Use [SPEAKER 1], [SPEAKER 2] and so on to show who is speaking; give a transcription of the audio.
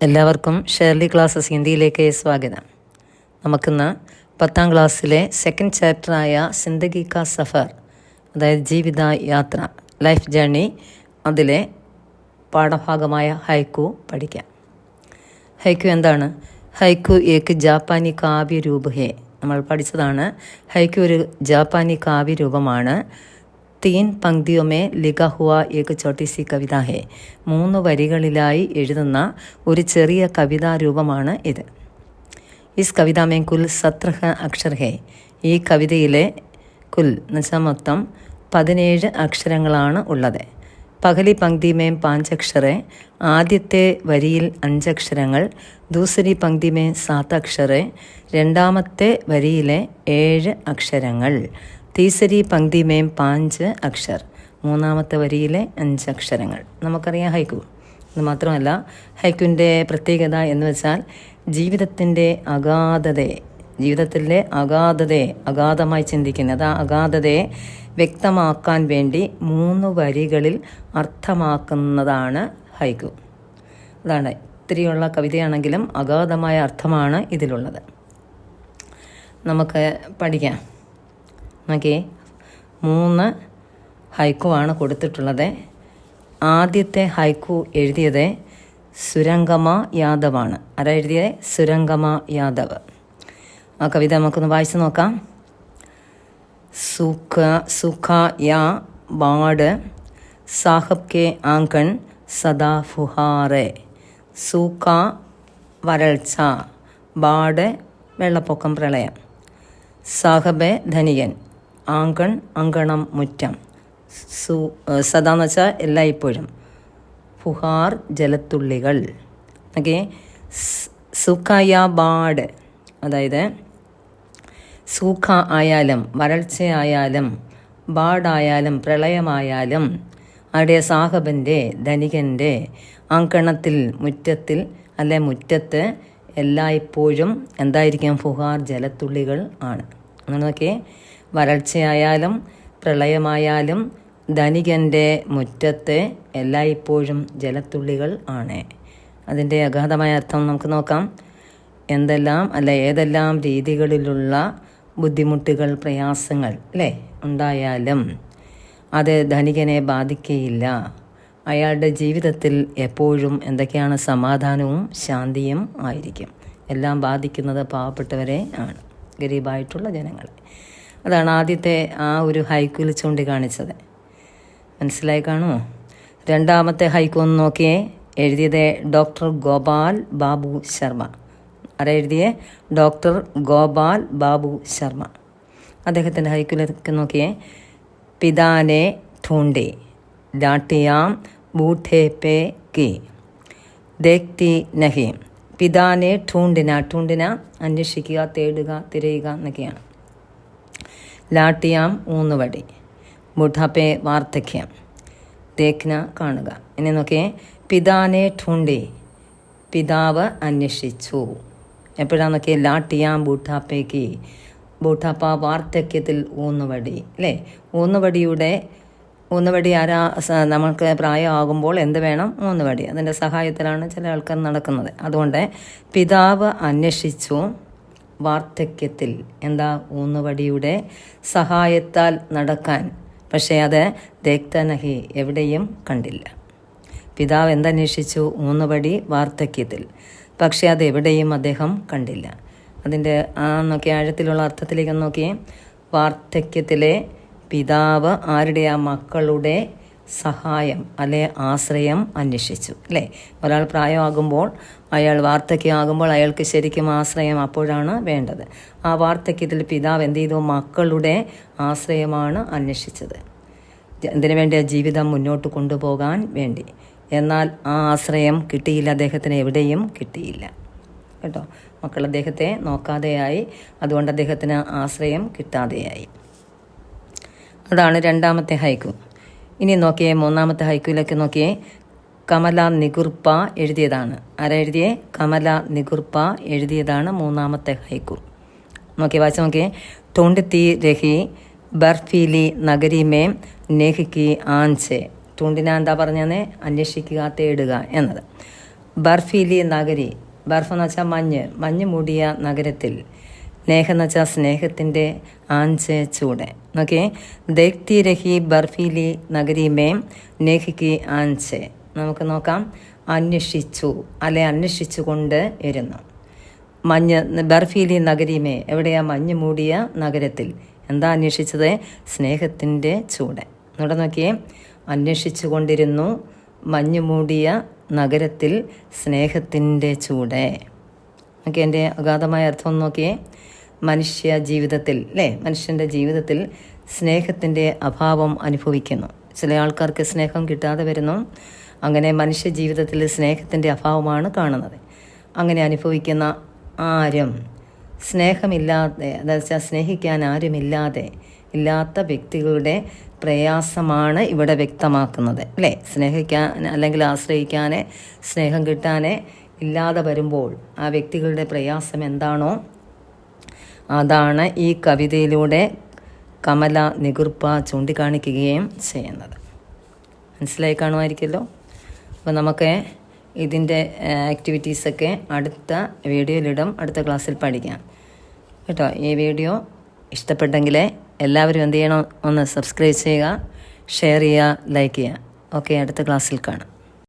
[SPEAKER 1] എല്ലാവർക്കും ഷേർലി ക്ലാസ്സസ് ഹിന്ദിയിലേക്ക് സ്വാഗതം. നമുക്കിന്ന് 10ാം ക്ലാസ്സിലെ സെക്കൻഡ് ചാപ്റ്ററായ സിന്ദഗി കാ സഫർ, അതായത് ജീവിത യാത്ര, ലൈഫ് ജേർണി, അതിലെ പാഠഭാഗമായ ഹൈക്കു പഠിക്കാം. ഹൈക്കു എന്താണ്? ഹൈക്കു ഏക്ക് ജാപ്പാനി കാവ്യരൂപ ഹേ. നമ്മൾ പഠിച്ചതാണ്. ഹൈക്കു ഒരു ജാപ്പാനി കാവ്യരൂപമാണ്. 3 പങ്ക്തിയോ മേ ലിഖാ ഹുവാ ഏക് ചോട്ടി സി കവിത ഹേ. 3 വരികളിലായി എഴുതുന്ന ഒരു ചെറിയ കവിതാരൂപമാണ് ഇത്. ഇസ് കവിത മേ കുൽ 17 അക്ഷർ ഹേ. ഈ കവിതയിലെ കുൽ എന്നുവെച്ചാൽ മൊത്തം 17 അക്ഷരങ്ങളാണ് ഉള്ളത്. പഹലി പങ്ക്തി മേ 5 അക്ഷരെ. ആദ്യത്തെ വരിയിൽ 5 അക്ഷരങ്ങൾ. ദൂസരി പങ്ക്തി മേ 7 അക്ഷരെ. രണ്ടാമത്തെ വരിയിലെ 7 അക്ഷരങ്ങൾ. തീസരി പങ്ക്തി മേ 5 അക്ഷർ. മൂന്നാമത്തെ വരിയിലെ 5 അക്ഷരങ്ങൾ. നമുക്കറിയാം ഹൈക്കു. ഇത് മാത്രമല്ല, ഹൈക്കുവിൻ്റെ പ്രത്യേകത എന്ന് വെച്ചാൽ ജീവിതത്തിൻ്റെ അഗാധമായി ചിന്തിക്കുന്നത്, ആ അഗാധതയെ വ്യക്തമാക്കാൻ വേണ്ടി 3 വരികളിൽ അർത്ഥമാക്കുന്നതാണ് ഹൈക്കു. അതാണ് ഇത്തിരിയുള്ള കവിതയാണെങ്കിലും അഗാധമായ അർത്ഥമാണ് ഇതിലുള്ളത്. നമുക്ക് പഠിക്കാം. നോക്കി, 3 ഹൈക്കുവാണ് കൊടുത്തിട്ടുള്ളത്. ആദ്യത്തെ ഹൈക്കു എഴുതിയത് സുരംഗമ യാദവാണ്. ആരാ എഴുതിയത്? സുരംഗമ യാദവ്. ആ കവിത നമുക്കൊന്ന് വായിച്ചു നോക്കാം. സുഖ യാ ബാഡ് സാഹബ് കെ ആങ്കൺ സദാ ഫുഹാറെ. സൂഖ വരൾച്ച, ബാഡ് വെള്ളപ്പൊക്കം, പ്രളയം. സാഹബ് ധനികൻ, ആങ്കൺ അങ്കണം, മുറ്റം. സദാ എന്ന് വെച്ചാൽ എല്ലായ്പ്പോഴും. ഫുഹാർ ജലത്തുള്ളികൾ. ഓക്കെ. സുഖയ ബാഡ്, അതായത് സൂഖ ആയാലും വരൾച്ചയായാലും ബാഡായാലും പ്രളയമായാലും അവിടെ സാഹബൻ്റെ, ധനികൻ്റെ, അങ്കണത്തിൽ, മുറ്റത്തിൽ അല്ലെ മുറ്റത്ത് എല്ലായ്പ്പോഴും എന്തായിരിക്കും? ഫുഹാർ ജലത്തുള്ളികൾ ആണ്. അങ്ങനെ നോക്കിയേ, വരൾച്ചയായാലും പ്രളയമായാലും ധനികൻ്റെ മുറ്റത്ത് എല്ലായ്പ്പോഴും ജലത്തുള്ളികൾ ആണ്. അതിൻ്റെ അഗാധമായ അർത്ഥം നമുക്ക് നോക്കാം. ഏതെല്ലാം രീതികളിലുള്ള ബുദ്ധിമുട്ടുകൾ, പ്രയാസങ്ങൾ ഉണ്ടായാലും അത് ധനികനെ ബാധിക്കുകയില്ല. അയാളുടെ ജീവിതത്തിൽ എപ്പോഴും എന്തൊക്കെയാണ്? സമാധാനവും ശാന്തിയും ആയിരിക്കും. എല്ലാം ബാധിക്കുന്നത് പാവപ്പെട്ടവരെ ആണ്, ഗരീബായിട്ടുള്ള ജനങ്ങളെ. അതാണ് ആദ്യത്തെ ആ ഒരു ഹൈക്കുവിൽ ചൂണ്ടിക്കാണിച്ചത്. മനസ്സിലായി കാണുമോ? രണ്ടാമത്തെ ഹൈക്കു ഒന്ന് നോക്കിയേ. എഴുതിയത് ഡോക്ടർ ഗോപാൽ ബാബു ശർമ്മ. ആരാ എഴുതിയേ? ഡോക്ടർ ഗോപാൽ ബാബു ശർമ്മ. അദ്ദേഹത്തിൻ്റെ ഹൈക്കുവിലേക്ക് നോക്കിയേ. പിതാനെ ഠൂണ്ടെ ലാട്ടിയാം ബൂഠേ പേ കി ദേഖ്തി നഹി. പിതാനെ ഠൂണ്ടിന അന്വേഷിക്കുക, തേടുക, തിരയുക എന്നൊക്കെയാണ്. ലാട്ടിയാം ഊന്നുവടി, ബുഢാപ്പെ വാർദ്ധക്യം, ദേഖ്ന കാണുക. ഇനി നോക്കിയേ. പിതാനെ ഠൂണ്ടി, പിതാവ് അന്വേഷിച്ചു. എപ്പോഴാണ് നോക്കിയേ? ലാട്ടിയാം ബൂഢാപ്പയ്ക്ക്, ബൂഢാപ്പ വാർദ്ധക്യത്തിൽ ഊന്നുവടി. ഊന്നുവടി ആരാ? നമ്മൾക്ക് പ്രായമാകുമ്പോൾ എന്ത് വേണം? ഊന്നുവടി. അതിൻ്റെ സഹായത്തിലാണ് ചില ആൾക്കാർ നടക്കുന്നത്. അതുകൊണ്ട് പിതാവ് അന്വേഷിച്ചു വാർദ്ധക്യത്തിൽ, എന്താ? ഊന്നുവടിയുടെ സഹായത്താൽ നടക്കാൻ. പക്ഷേ അത് ദേഖ്തനഹി, എവിടെയും കണ്ടില്ല. പിതാവ് എന്തന്വേഷിച്ചു? ഊന്നുവടി വാർദ്ധക്യത്തിൽ. പക്ഷേ അത് എവിടെയും അദ്ദേഹം കണ്ടില്ല. അതിൻ്റെ നോക്കിയ ആഴത്തിലുള്ള അർത്ഥത്തിലേക്ക് നോക്കിയേ. വാർദ്ധക്യത്തിലെ പിതാവ് ആരുടെ? മക്കളുടെ സഹായം ആശ്രയം അന്വേഷിച്ചു. ഒരാൾ പ്രായമാകുമ്പോൾ, അയാൾ വാർദ്ധക്യമാകുമ്പോൾ അയാൾക്ക് ശരിക്കും ആശ്രയം അപ്പോഴാണ് വേണ്ടത്. ആ വാർദ്ധക്യത്തിൽ പിതാവ് എന്ത് ചെയ്തു? മക്കളുടെ ആശ്രയമാണ് അന്വേഷിച്ചത്. എന്തിനു വേണ്ടി? ജീവിതം മുന്നോട്ട് കൊണ്ടുപോകാൻ വേണ്ടി. എന്നാൽ ആ ആശ്രയം കിട്ടിയില്ല, അദ്ദേഹത്തിന് എവിടെയും കിട്ടിയില്ല കേട്ടോ. മക്കൾ അദ്ദേഹത്തെ നോക്കാതെയായി, അതുകൊണ്ട് അദ്ദേഹത്തിന് ആശ്രയം കിട്ടാതെയായി. അതാണ് രണ്ടാമത്തെ ഹൈക്കു. ഇനി നോക്കിയേ, മൂന്നാമത്തെ ഹൈക്കുവിലേക്ക് നോക്കിയേ. കമല നിഗുർപ്പ എഴുതിയതാണ്. ആരാ എഴുതിയേ? കമല നിഗുർപ്പ എഴുതിയതാണ് മൂന്നാമത്തെ ഹൈക്കു. നോക്കിയേ, വായിച്ച് നോക്കിയേ. ടൂണ്ടിത്തി രഹി ബർഫീലി നഗരി മേ നെഹ്കി ആൻചെ. ടൂണ്ടിന എന്താ പറഞ്ഞത്? അന്വേഷിക്കുക, തേടുക എന്നത്. ബർഫീലി നഗരി, ബർഫ് എന്ന് വെച്ചാൽ മഞ്ഞ് മൂടിയ നഗരത്തിൽ. നേഹ എന്ന് വെച്ചാൽ സ്നേഹത്തിൻ്റെ ആഞ്ച് ചൂട്. ഓക്കെ, ദേഖ്തി രഹി ബർഫീലി നഗരി മേം നേഹിക്ക് ആഞ്ച്. നമുക്ക് നോക്കാം. അന്വേഷിച്ചു, അല്ലെ അന്വേഷിച്ചു കൊണ്ട് ഇരുന്നു. ബർഫീലി നഗരിമേ, എവിടെയാ? മഞ്ഞ് മൂടിയ നഗരത്തിൽ. എന്താ അന്വേഷിച്ചത്? സ്നേഹത്തിൻ്റെ ചൂട്. ഇവിടെ നോക്കിയേ, അന്വേഷിച്ചു കൊണ്ടിരുന്നു മഞ്ഞ് മൂടിയ നഗരത്തിൽ സ്നേഹത്തിൻ്റെ ചൂട്. ഓക്കെ, എൻ്റെ അഗാധമായ അർത്ഥം നോക്കിയേ. മനുഷ്യ ജീവിതത്തിൽ മനുഷ്യൻ്റെ ജീവിതത്തിൽ സ്നേഹത്തിൻ്റെ അഭാവം അനുഭവിക്കുന്നു. ചില ആൾക്കാർക്ക് സ്നേഹം കിട്ടാതെ വരുന്നു. അങ്ങനെ മനുഷ്യ ജീവിതത്തിൽ സ്നേഹത്തിൻ്റെ അഭാവമാണ് കാണുന്നത്. അങ്ങനെ അനുഭവിക്കുന്ന ആരും സ്നേഹമില്ലാതെ, അതായത് സ്നേഹിക്കാൻ ഇല്ലാത്ത വ്യക്തികളുടെ പ്രയാസമാണ് ഇവിടെ വ്യക്തമാക്കുന്നത്. സ്നേഹിക്കാൻ അല്ലെങ്കിൽ ആശ്രയിക്കാൻ, സ്നേഹം കിട്ടാൻ ഇല്ലാതെ വരുമ്പോൾ ആ വ്യക്തികളുടെ പ്രയാസം എന്താണോ അതാണ് ഈ കവിതയിലൂടെ കമല നികുർപ്പ ചൂണ്ടിക്കാണിക്കുകയും ചെയ്യുന്നത്. മനസ്സിലായി കാണുമായിരിക്കുമല്ലോ. അപ്പോൾ നമുക്ക് ഇതിൻ്റെ ആക്ടിവിറ്റീസൊക്കെ അടുത്ത വീഡിയോയിലിടും, അടുത്ത ക്ലാസ്സിൽ പഠിക്കാം കേട്ടോ. ഈ വീഡിയോ ഇഷ്ടപ്പെട്ടെങ്കിൽ എല്ലാവരും എന്ത് ചെയ്യണം? ഒന്ന് സബ്സ്ക്രൈബ് ചെയ്യുക, ഷെയർ ചെയ്യുക, ലൈക്ക് ചെയ്യുക. ഓക്കെ, അടുത്ത ക്ലാസ്സിൽ കാണാം.